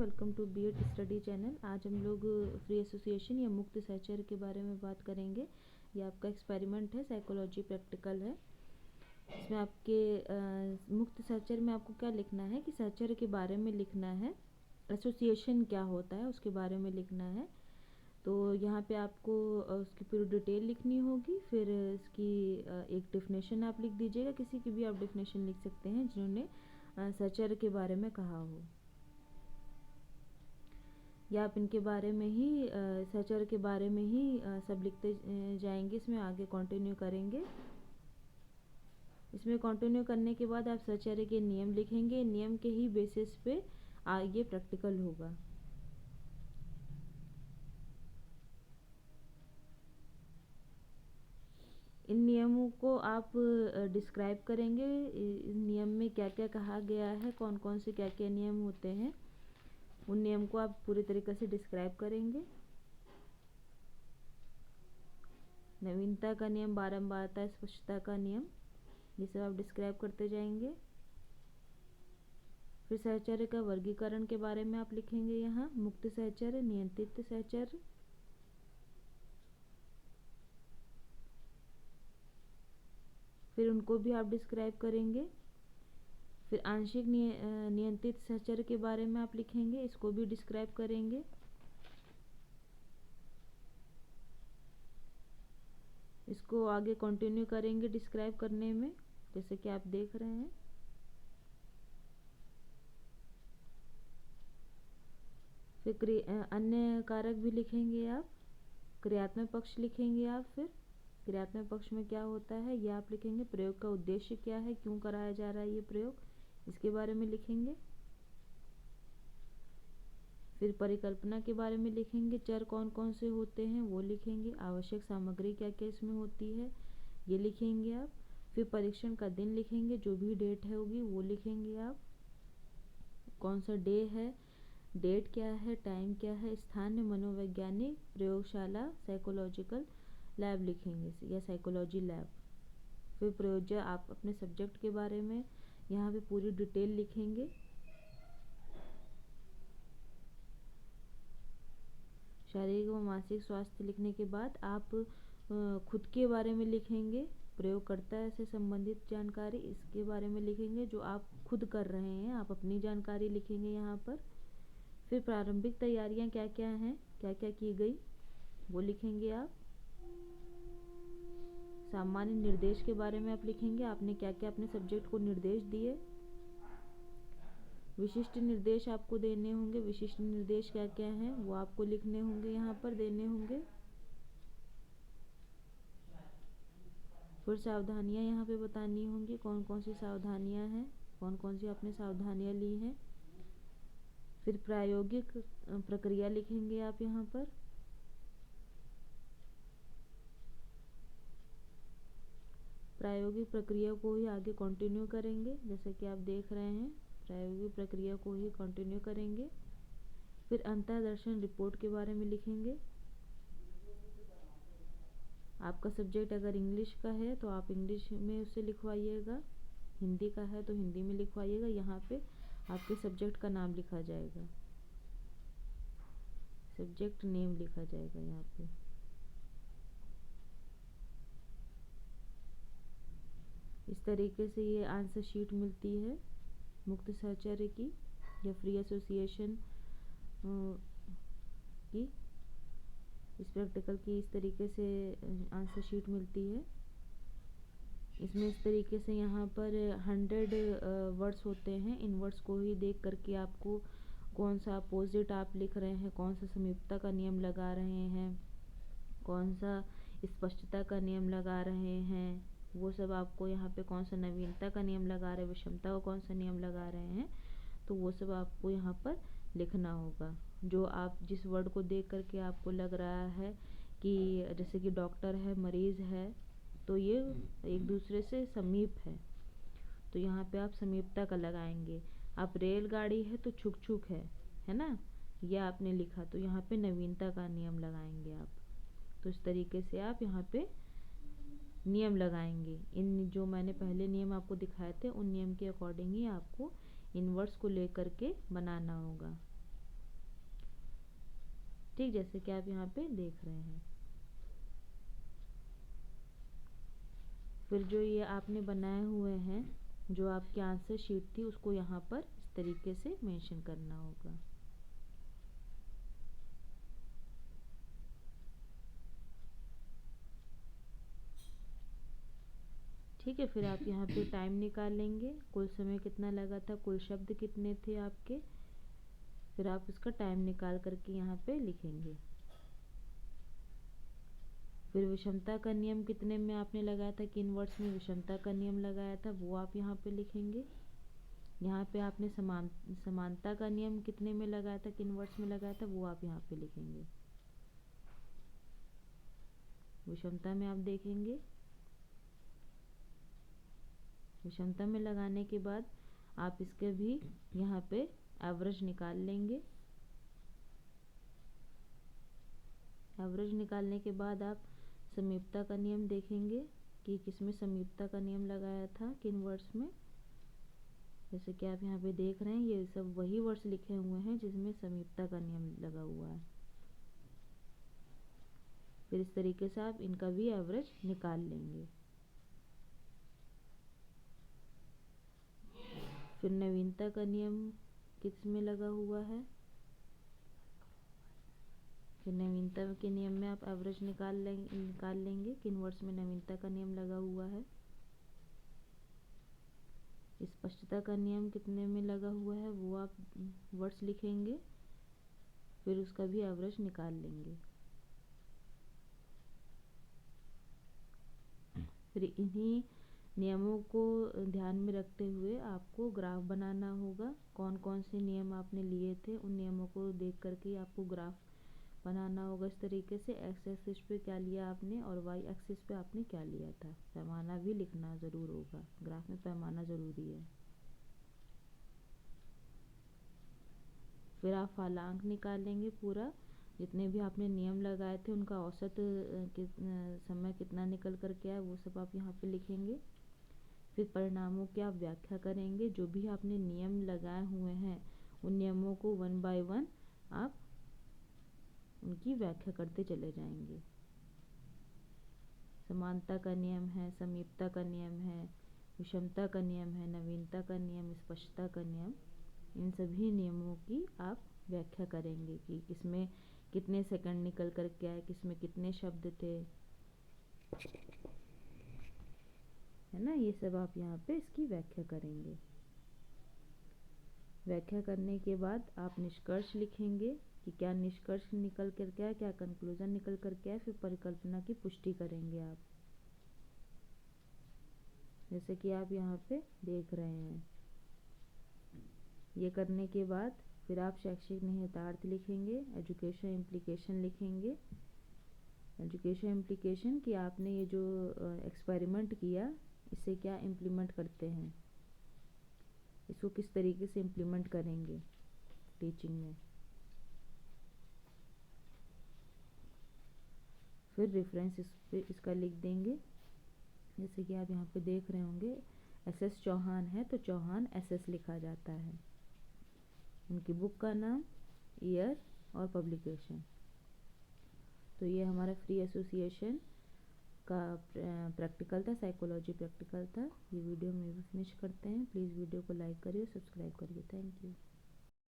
Welcome to BEd study channel. आज हम लोग फ्री एसोसिएशन या मुक्त सहचर्य के बारे में बात करेंगे। ये आपका एक्सपेरिमेंट है, साइकोलॉजी प्रैक्टिकल है। इसमें आपके मुक्त सहचर्य में आपको क्या लिखना है कि सहचर्य के बारे में लिखना है, एसोसिएशन क्या होता है उसके बारे में लिखना है। तो यहाँ पे आपको उसकी पूरी डिटेल लिखनी होगी। फिर इसकी एक डेफिनेशन आप लिख दीजिएगा, किसी की भी आप डेफिनेशन लिख सकते हैं जिन्होंने सहचर्य के बारे में कहा हो, या आप इनके बारे में ही सहचर्य के बारे में ही सब लिखते जाएंगे। इसमें आगे कंटिन्यू करेंगे। इसमें कंटिन्यू करने के बाद आप सहचर्य के नियम लिखेंगे। नियम के ही बेसिस पे आगे प्रैक्टिकल होगा। इन नियमों को आप डिस्क्राइब करेंगे। इस नियम में क्या क्या कहा गया है, कौन कौन से क्या क्या नियम होते हैं, उन नियम को आप पूरी तरीके से डिस्क्राइब करेंगे। नवीनता का नियम, बारंबारता, स्पष्टता का नियम, ये सब आप डिस्क्राइब करते जाएंगे। फिर सहचर्य का वर्गीकरण के बारे में आप लिखेंगे। यहाँ मुक्त सहचर्य, नियंत्रित सहचर्य, फिर उनको भी आप डिस्क्राइब करेंगे। फिर आंशिक नियंत्रित सहचर्य के बारे में आप लिखेंगे, इसको भी डिस्क्राइब करेंगे। इसको आगे कंटिन्यू करेंगे डिस्क्राइब करने में, जैसे कि आप देख रहे हैं। फिर अन्य कारक भी लिखेंगे आप। क्रियात्मक पक्ष लिखेंगे आप। फिर क्रियात्मक पक्ष में क्या होता है ये आप लिखेंगे। प्रयोग का उद्देश्य क्या है, क्यों कराया जा रहा है ये प्रयोग, इसके बारे में लिखेंगे। फिर परिकल्पना के बारे में लिखेंगे। चर कौन कौन से होते हैं वो लिखेंगे। आवश्यक सामग्री क्या क्या इसमें होती है ये लिखेंगे आप। फिर परीक्षण का दिन लिखेंगे, जो भी डेट है होगी वो लिखेंगे आप। कौन सा डे है, डेट क्या है, टाइम क्या है, स्थान मनोवैज्ञानिक प्रयोगशाला साइकोलॉजिकल लैब लिखेंगे या साइकोलॉजी लैब। फिर प्रयोज्य आप अपने सब्जेक्ट के बारे में यहाँ पे पूरी डिटेल लिखेंगे। शारीरिक व मानसिक स्वास्थ्य लिखने के बाद आप खुद के बारे में लिखेंगे। प्रयोगकर्ता से संबंधित जानकारी इसके बारे में लिखेंगे जो आप खुद कर रहे हैं, आप अपनी जानकारी लिखेंगे यहाँ पर। फिर प्रारंभिक तैयारियाँ क्या क्या हैं, क्या क्या की गई वो लिखेंगे आप। सामान्य निर्देश के बारे में आप लिखेंगे, आपने क्या क्या अपने सब्जेक्ट को निर्देश दिए। विशिष्ट निर्देश आपको देने होंगे, विशिष्ट निर्देश क्या क्या हैं वो आपको लिखने होंगे, यहाँ पर देने होंगे। फिर सावधानियाँ यहाँ पे बतानी होंगी, कौन कौन सी सावधानियाँ हैं, कौन कौन सी आपने सावधानियाँ ली हैं। फिर प्रायोगिक प्रक्रिया लिखेंगे आप यहाँ पर। प्रायोगिक प्रक्रिया को ही आगे कंटिन्यू करेंगे, जैसे कि आप देख रहे हैं। प्रायोगिक प्रक्रिया को ही कंटिन्यू करेंगे। फिर अंतर्दर्शन रिपोर्ट के बारे में लिखेंगे। आपका सब्जेक्ट अगर इंग्लिश का है तो आप इंग्लिश में उसे लिखवाइएगा, हिंदी का है तो हिंदी में लिखवाइएगा। यहाँ पे आपके सब्जेक्ट का नाम लिखा जाएगा, सब्जेक्ट नेम लिखा जाएगा यहाँ पे। इस तरीके से ये आंसर शीट मिलती है मुक्त सहचर्य की या फ्री एसोसिएशन की। इस प्रैक्टिकल की इस तरीके से आंसर शीट मिलती है। इसमें इस तरीके से यहाँ पर 100 वर्ड्स होते हैं। इन वर्ड्स को ही देख करके आपको कौन सा अपोजिट आप लिख रहे हैं, कौन सा समीपता का नियम लगा रहे हैं, कौन सा स्पष्टता का नियम लगा रहे हैं, वो सब आपको यहाँ पे कौन सा नवीनता का नियम लगा रहे हैं, विषमता का कौन सा नियम लगा रहे हैं, तो वो सब आपको यहाँ पर लिखना होगा। जो आप जिस वर्ड को देख करके आपको लग रहा है कि जैसे कि डॉक्टर है, मरीज़ है, तो ये एक दूसरे से समीप है, तो यहाँ पे आप समीपता का लगाएंगे। आप रेलगाड़ी है तो छुक छुक है ना, ये आपने लिखा तो यहाँ पे नवीनता का नियम लगाएंगे आप। तो इस तरीके से आप यहाँ पे नियम लगाएंगे। इन जो मैंने पहले नियम आपको दिखाए थे उन नियम के अकॉर्डिंग ही आपको इन वर्ड्स को लेकर के बनाना होगा। ठीक, जैसे कि आप यहाँ पे देख रहे हैं। फिर जो ये आपने बनाए हुए हैं, जो आपकी आंसर शीट थी, उसको यहाँ पर इस तरीके से मेंशन करना होगा। ठीक है, फिर आप यहाँ पे टाइम निकाल लेंगे, कुल समय कितना लगा था, कुल शब्द कितने थे आपके, फिर आप इसका टाइम निकाल करके यहाँ पे लिखेंगे। फिर विषमता का नियम कितने में आपने लगाया था, किन वर्ड्स में विषमता का नियम लगाया था, वो आप यहाँ पे लिखेंगे। यहाँ पे आपने समानता का नियम कितने में लगाया था, किन वर्ड्स में लगाया था, वो आप यहाँ पे लिखेंगे। विषमता में आप देखेंगे, विषमता में लगाने के बाद आप इसके भी यहाँ पे एवरेज निकाल लेंगे। एवरेज निकालने के बाद आप समीपता का नियम देखेंगे कि किसमें समीपता का नियम लगाया था, किन वर्ड्स में। जैसे कि आप यहाँ पे देख रहे हैं, ये सब वही वर्ड्स लिखे हुए हैं जिसमें समीपता का नियम लगा हुआ है। फिर इस तरीके से आप इनका भी एवरेज निकाल लेंगे। फिर नवीनता का नियम किस में लगा हुआ है, फिर नवीनता के नियम में आप एवरेज निकाल लेंगे किन वर्ड्स में नवीनता का नियम लगा हुआ है। स्पष्टता का नियम कितने में लगा हुआ है, वो आप वर्ड्स लिखेंगे, फिर उसका भी एवरेज निकाल लेंगे। फिर इन्हीं नियमों को ध्यान में रखते हुए आपको ग्राफ बनाना होगा। कौन कौन से नियम आपने लिए थे, उन नियमों को देख करके आपको ग्राफ बनाना होगा। इस तरीके से एक्स एक्सिस पे क्या लिया आपने और वाई एक्सिस पे आपने क्या लिया था। पैमाना भी लिखना ज़रूर होगा, ग्राफ में पैमाना ज़रूरी है। फिर आप फालांक निकालेंगे, पूरा जितने भी आपने नियम लगाए थे उनका औसत समय कितना निकल कर के आया, वो सब आप यहाँ पे लिखेंगे। फिर परिणामों की आप व्याख्या करेंगे, जो भी आपने नियम लगाए हुए हैं उन नियमों को 1 बाय 1 आप उनकी व्याख्या करते चले जाएंगे। समानता का नियम है, समीपता का नियम है, विषमता का नियम है, नवीनता का नियम, स्पष्टता का नियम, इन सभी नियमों की आप व्याख्या करेंगे कि किसमें कितने सेकंड निकल कर के आए, किसमें कितने शब्द थे, है ना। ये सब आप यहाँ पे इसकी व्याख्या करेंगे। व्याख्या करने के बाद आप निष्कर्ष लिखेंगे कि क्या निष्कर्ष निकल कर के आए, क्या कंक्लूजन निकल कर के आए। फिर परिकल्पना की पुष्टि करेंगे आप, जैसे कि आप यहाँ पे देख रहे हैं। ये करने के बाद फिर आप शैक्षिक निहितार्थ लिखेंगे, एजुकेशन इम्प्लीकेशन लिखेंगे। एजुकेशन इम्प्लीकेशन कि आपने ये जो एक्सपेरिमेंट किया इसे क्या इम्प्लीमेंट करते हैं, इसको किस तरीके से इम्प्लीमेंट करेंगे टीचिंग में। फिर रेफरेंस इसका लिख देंगे, जैसे कि आप यहाँ पे देख रहे होंगे SS चौहान है तो चौहान SS लिखा जाता है। उनकी बुक का नाम, ईयर और पब्लिकेशन। तो ये हमारा फ्री एसोसिएशन का प्रैक्टिकल था, साइकोलॉजी प्रैक्टिकल था। ये वीडियो में भी फिनिश करते हैं। प्लीज़ वीडियो को लाइक करिए, सब्सक्राइब करिए। Thank you.